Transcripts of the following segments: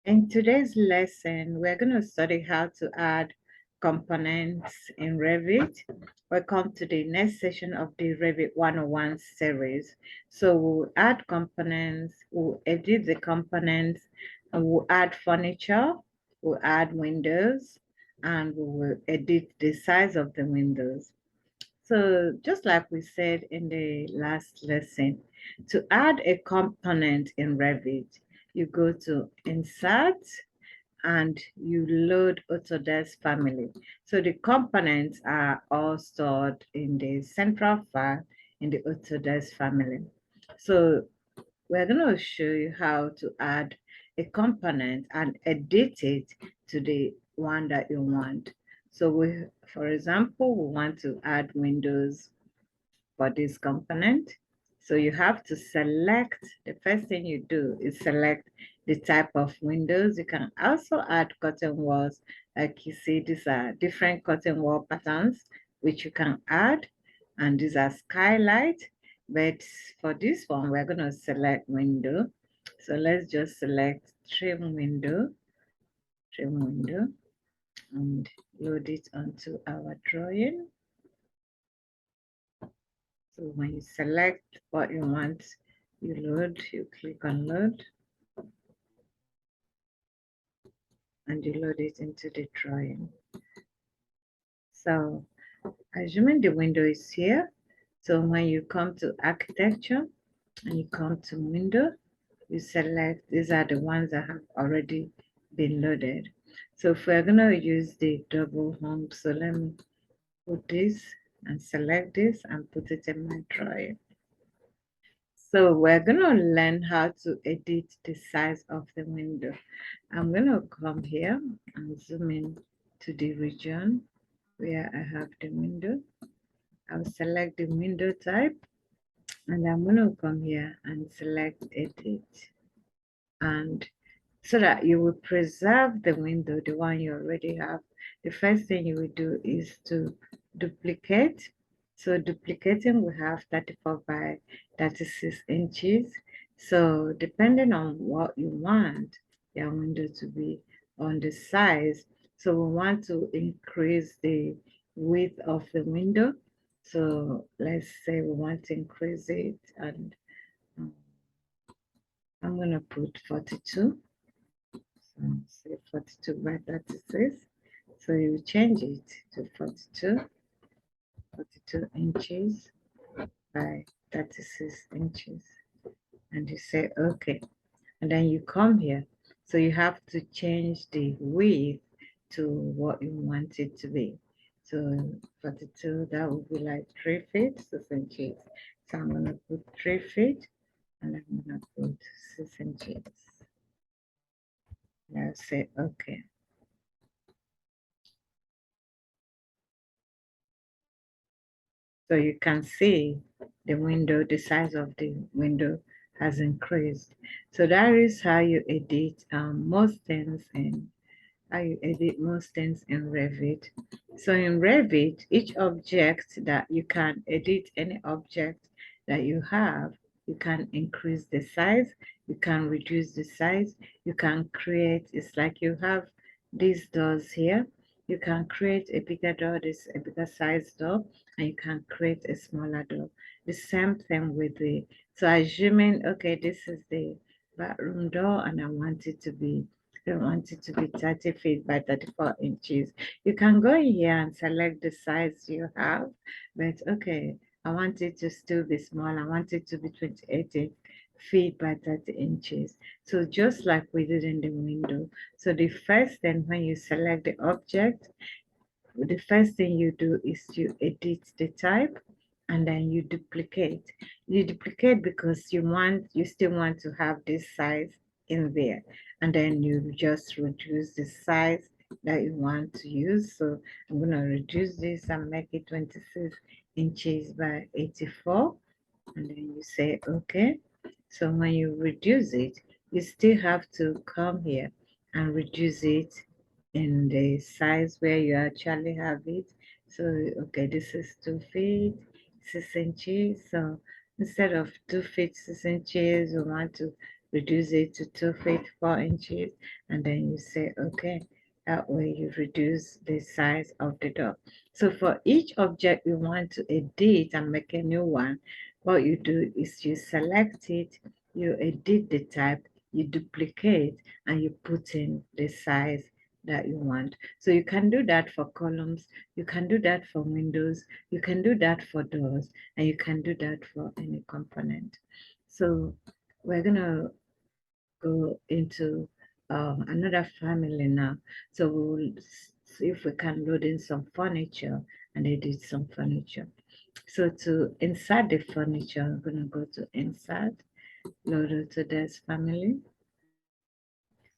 In today's lesson, we're going to study how to add components in Revit. Welcome to the next session of the Revit 101 series. So we'll add components, we'll edit the components, and we'll add furniture, we'll add windows, and we will edit the size of the windows. So just like we said in the last lesson, to add a component in Revit, you go to Insert and you load Autodesk family. So the components are all stored in the central file in the Autodesk family. So we're going to show you how to add a component and edit it to the one that you want. So for example, we want to add windows for this component. So you have to select, the first thing you do is select the type of windows. You can also add curtain walls. Like you see, these are different curtain wall patterns, which you can add. And these are skylight. But for this one, we're going to select window. So let's just select trim window, and load it onto our drawing. So when you select what you want, you click on load, and you load it into the drawing. So assuming the window is here, so when you come to architecture and you come to window, you select, these are the ones that have already been loaded. So if we're going to use the double home, so let me put this and select this and put it in my drawing. So we're going to learn how to edit the size of the window. I'm going to come here and zoom in to the region where I have the window. I'll select the window type, and I'm going to come here and select edit. And so that you will preserve the window, the one you already have, the first thing you will do is to duplicate. So duplicating, we have 34 by 36 inches. So depending on what you want your window to be on the size, so we want to increase the width of the window. So let's say we want to increase it, and I'm going to put 42. So say 42 by 36. So you change it to 42 inches by 36 inches. And you say, okay. And then you come here. So you have to change the width to what you want it to be. So 42, that would be like 3 feet, 6 inches. So I'm going to put 3 feet, and I'm going to put 6 inches. Now say, okay. So you can see the window, the size of the window has increased. So that is how you edit most things in Revit. So in Revit, each object that you can edit, any object that you have, you can increase the size, you can reduce the size, you can create, it's like you have these doors here. You can create a bigger door, this a bigger size door, and you can create a smaller door. The same thing with the, so assuming, okay, this is the bathroom door and I want it to be 30 feet by 34 inches. You can go in here and select the size you have, but okay, I want it to still be small. I want it to be 28 feet by 30 inches. So just like we did in the window. So the first thing when you select the object, the first thing you do is you edit the type, and then you duplicate. You duplicate because you still want to have this size in there, and then you just reduce the size that you want to use. So I'm going to reduce this and make it 26 inches by 84, and then you say okay. So when you reduce it, you still have to come here and reduce it in the size where you actually have it. So, okay, this is 2 feet, 6 inches. So instead of 2 feet, 6 inches, we want to reduce it to 2 feet 4 inches, and then you say okay. That way you reduce the size of the door. So for each object you want to edit and make a new one, what you do is you select it, you edit the type, you duplicate, and you put in the size that you want. So you can do that for columns, you can do that for windows, you can do that for doors, and you can do that for any component. So we're gonna go into another family now. So we'll see if we can load in some furniture and edit some furniture. So to insert the furniture, I'm gonna go to insert, load Autodesk family.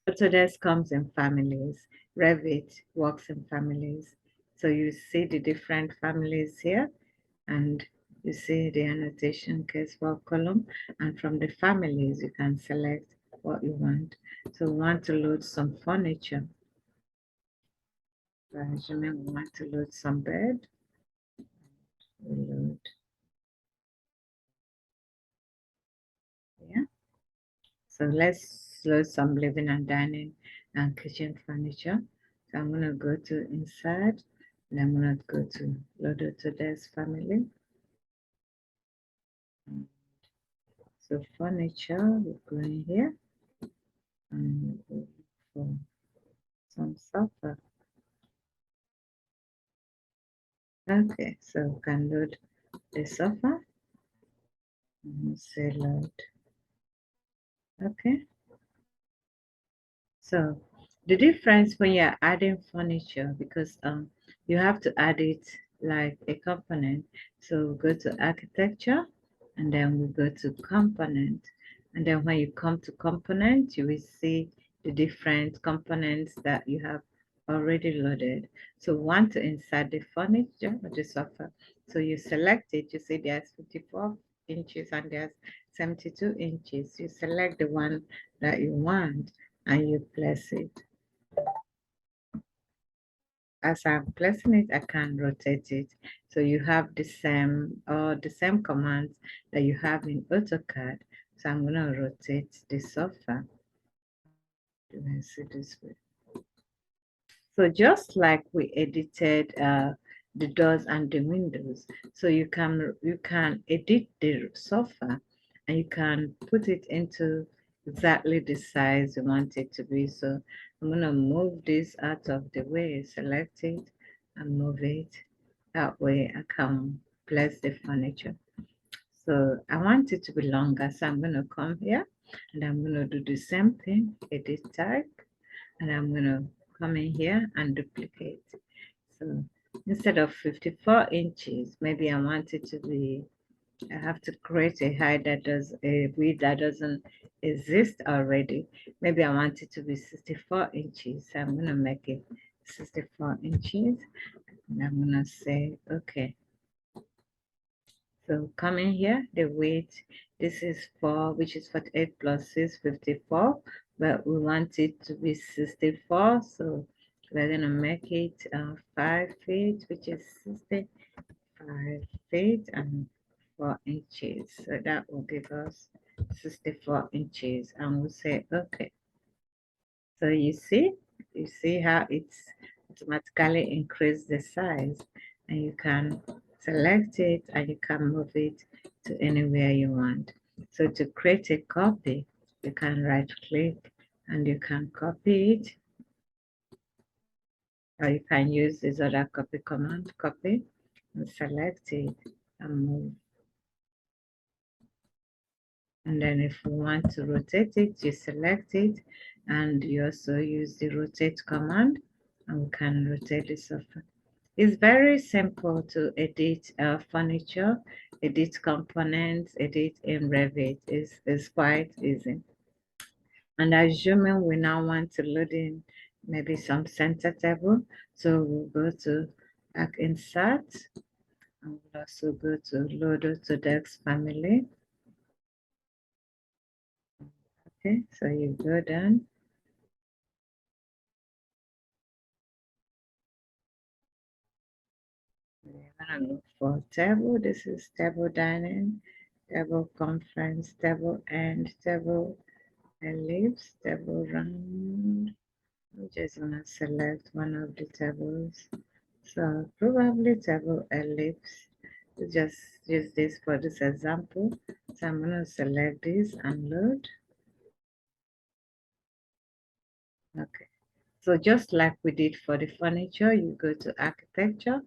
Autodesk comes in families. Revit works in families. So you see the different families here, and you see the annotation case for column, and from the families you can select what you want. So we want to load some furniture. So assuming we want to load some bed, we load, yeah. So let's load some living and dining and kitchen furniture. So I'm gonna go to insert, and I'm gonna go to load Autodesk family. So furniture, we go in here and we look for some sofa. Okay, so we can load the sofa and say load. Okay, so the difference when you're adding furniture, because you have to add it like a component. So we go to architecture, and then we go to component, and then when you come to component, you will see the different components that you have already loaded. So we want to insert the furniture or the sofa. So you select it, you see there's 54 inches and there's 72 inches. You select the one that you want and you place it. As I'm placing it, I can rotate it. So you have the same commands that you have in AutoCAD. So I'm gonna rotate the sofa. You can see this way. So just like we edited the doors and the windows, so you can edit the sofa and you can put it into exactly the size you want it to be. So I'm gonna move this out of the way, select it and move it. That way I can place the furniture. So I want it to be longer, so I'm gonna come here and I'm gonna do the same thing, edit type, and I'm gonna come in here and duplicate. So instead of 54 inches, maybe I want it to be, I have to create a height that does a width that doesn't exist already. Maybe I want it to be 64 inches. So I'm gonna make it 64 inches and I'm gonna say okay. So come in here, the width, this is 4, which is 48 plus 6, 54, but we want it to be 64, so we're gonna make it 5 feet, which is 65 feet and 4 inches. So that will give us 64 inches, and we'll say okay. So you see how it's automatically increase the size, and you can select it and you can move it to anywhere you want. So to create a copy, you can right click and you can copy it, or you can use this other copy command, copy, and select it and move. And then if you want to rotate it, you select it and you also use the rotate command and we can rotate the sofa. It's very simple to edit furniture, edit components, edit in Revit. It's quite easy. And assuming we now want to load in maybe some center table, so we'll go to back insert and we'll also go to load to Dex family. Okay, so you go down. We're gonna look for table. This is table dining, table conference, table end, table ellipse, table round. I'm just gonna select one of the tables. So probably table ellipse. We just use this for this example. So I'm gonna select this and load. Okay. So just like we did for the furniture, you go to architecture,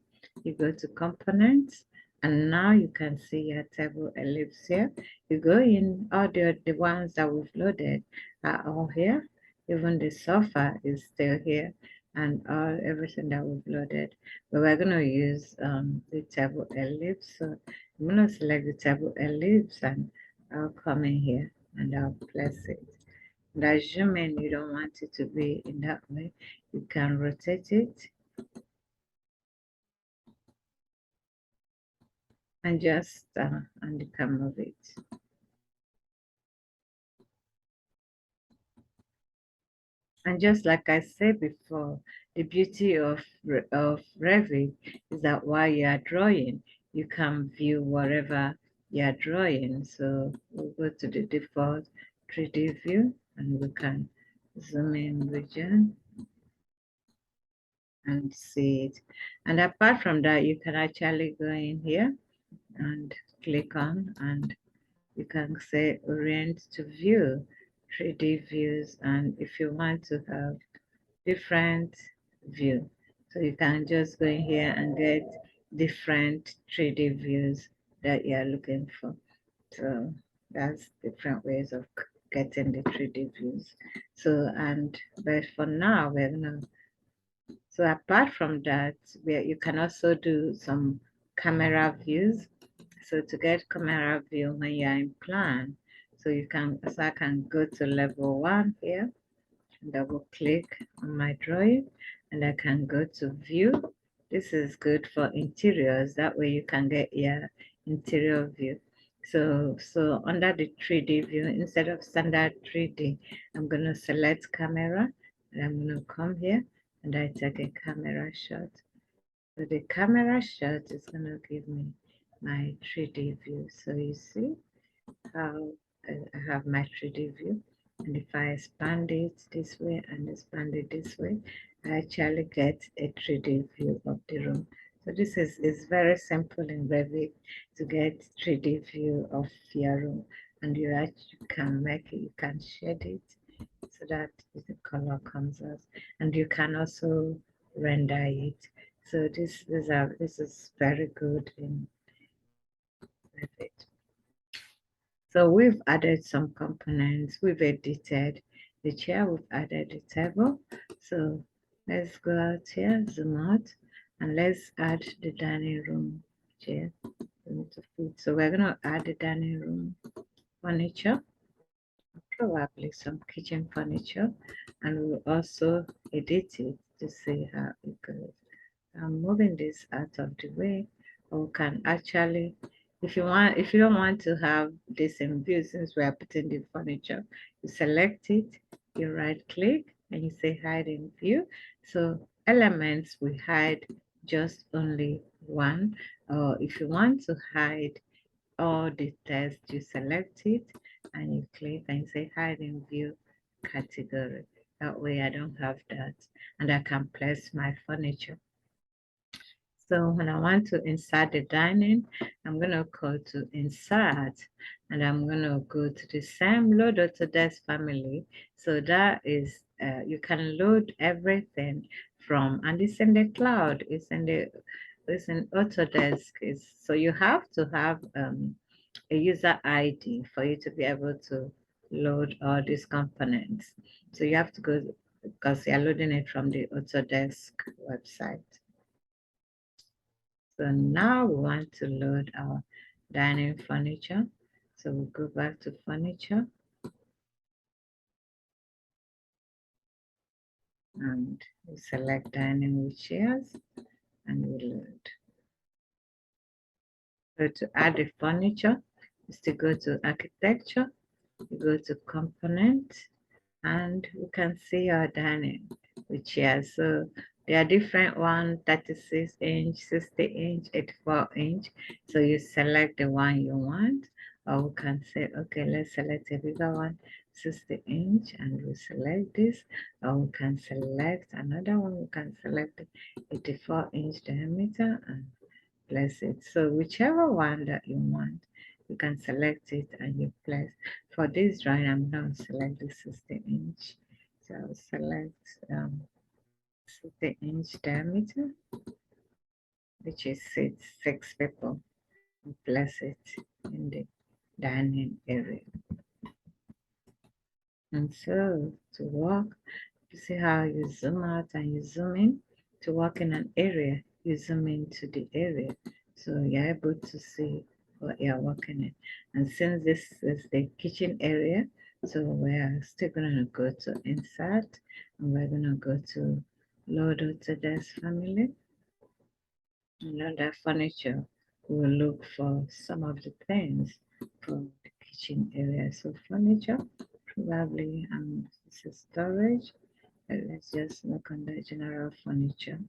you go to components, and now you can see your table ellipse here. You go in, all the ones that we've loaded are all here. Even the sofa is still here, and all everything that we've loaded. But we're gonna use the table ellipse. So I'm gonna select the table ellipse, and I'll come in here and I'll place it. And assuming you don't want it to be in that way, you can rotate it and just and you can move it. And just like I said before, the beauty of Revit is that while you are drawing, you can view whatever you are drawing. So we'll go to the default 3D view and we can zoom in region and see it. And apart from that, you can actually go in here and click on, and you can say orient to view 3D views, and if you want to have different view, so you can just go in here and get different 3D views that you are looking for. So that's different ways of getting the 3D views. So but for now we're gonna, so apart from that, you can also do some camera views. So to get camera view when you're in plan, so I can go to level 1 here, double click on my drawing, and I can go to view. This is good for interiors. That way you can get your interior view. So under the 3D view, instead of standard 3D, I'm going to select camera, and I'm going to come here and I take a camera shot. So the camera shot is going to give me my 3D view. So you see how I have my 3D view. And if I expand it this way and expand it this way, I actually get a 3D view of the room. So this is very simple in Revit to get 3D view of your room. And you actually can make it, you can shade it so that the color comes out. And you can also render it. So this is very good in Revit. So we've added some components, we've edited the chair, we've added the table. So let's go out here, zoom out, and let's add the dining room chair. So we're gonna add the dining room furniture, probably some kitchen furniture, and we'll also edit it to see how it goes. I'm moving this out of the way, or can actually, if you don't want to have this in view, since we are putting the furniture, you select it, you right click, and you say hide in view. So elements we hide just only one, or if you want to hide all the text, you select it and you click and you say hide in view category. That way I don't have that, and I can place my furniture. So when I want to insert the dining, I'm going to go to insert, and I'm going to go to the same load Autodesk family. So that is, you can load everything from, and it's in the cloud, it's in Autodesk. So you have to have a user ID for you to be able to load all these components. So you have to go, because you're loading it from the Autodesk website. So now we want to load our dining furniture. So we'll go back to furniture and we select dining with chairs and we load. So to add the furniture is to go to architecture, you go to component, and we can see our dining with chairs. So there are different ones, 36 inch, 60 inch, 84 inch. So you select the one you want. Or we can say, okay, let's select a bigger one, 60 inch, and we select this. Or we can select another one, we can select 84-inch diameter and place it. So whichever one that you want, you can select it and you place. For this drawing, I'm going to select the 60-inch. So I'll select 60-inch diameter, which is six people, and place it in the dining area. And so to work, you see how you zoom out and you zoom in. To work in an area, you zoom into the area. So you're able to see what you're working in. And since this is the kitchen area, so we're still going to go to insert and we're going to go to load Autodesk family. And under furniture, we'll look for some of the things for the kitchen area. So furniture, probably this is storage. Let's just look on the general furniture.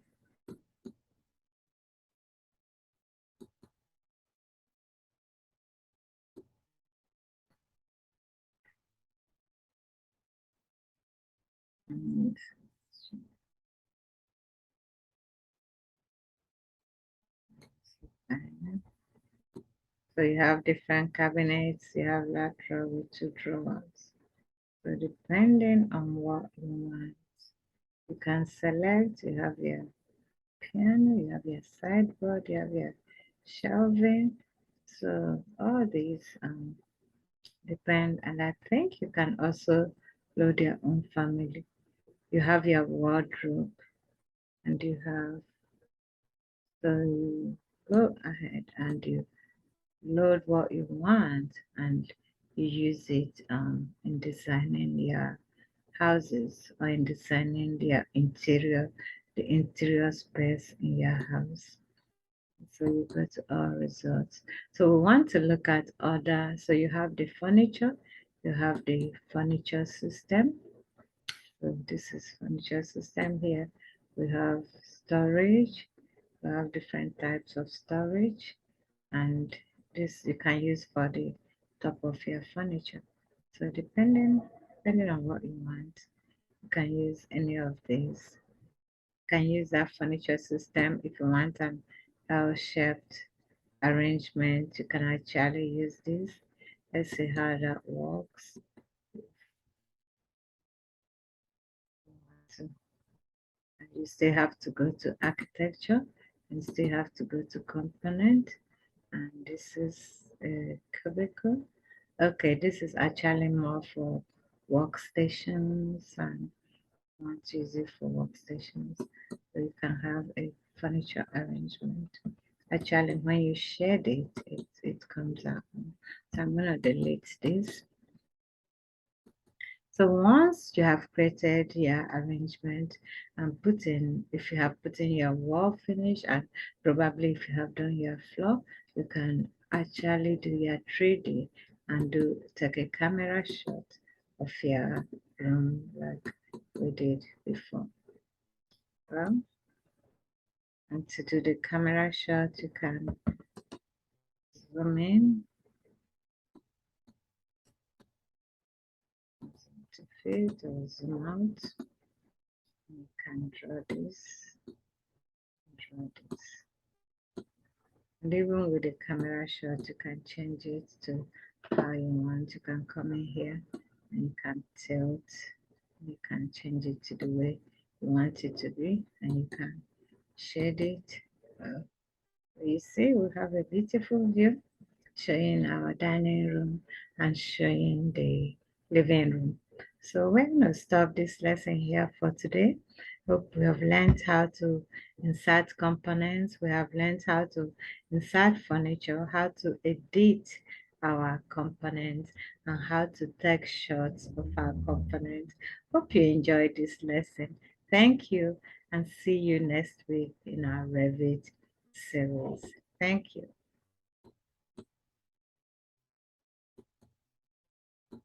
And so you have different cabinets, you have lateral with 2 drawers. So depending on what you want, you can select, you have your piano, you have your sideboard, you have your shelving. So all these depend, and I think you can also load your own family. You have your wardrobe and you have, so you go ahead and you load what you want and you use it in designing your houses or in designing the interior space in your house. So you go to all results. So we want to look at other, so you have the furniture, you have the furniture system. So this is furniture system here. We have storage, we have different types of storage, and this you can use for the top of your furniture. So depending on what you want, you can use any of these. You can use that furniture system if you want an L-shaped arrangement. You can actually use this. Let's see how that works. So, and you still have to go to architecture and still have to go to component. And this is a cubicle. Okay, this is actually more for workstations and want to use it for workstations. So you can have a furniture arrangement. Actually, when you shade it comes out. So I'm gonna delete this. So once you have created your arrangement and put in, if you have put in your wall finish and probably if you have done your floor, you can actually do your 3D and take a camera shot of your room like we did before. Well, and to do the camera shot, you can zoom in to fit or zoom out. You can draw draw this. And even with the camera shot, you can change it to how you want. You can come in here and you can tilt. You can change it to the way you want it to be, and you can shade it. Well, you see, we have a beautiful view showing our dining room and showing the living room. So we're going to stop this lesson here for today. Hope we have learned how to insert components. We have learned how to insert furniture, how to edit our components, and how to take shots of our components. Hope you enjoyed this lesson. Thank you, and see you next week in our Revit series. Thank you.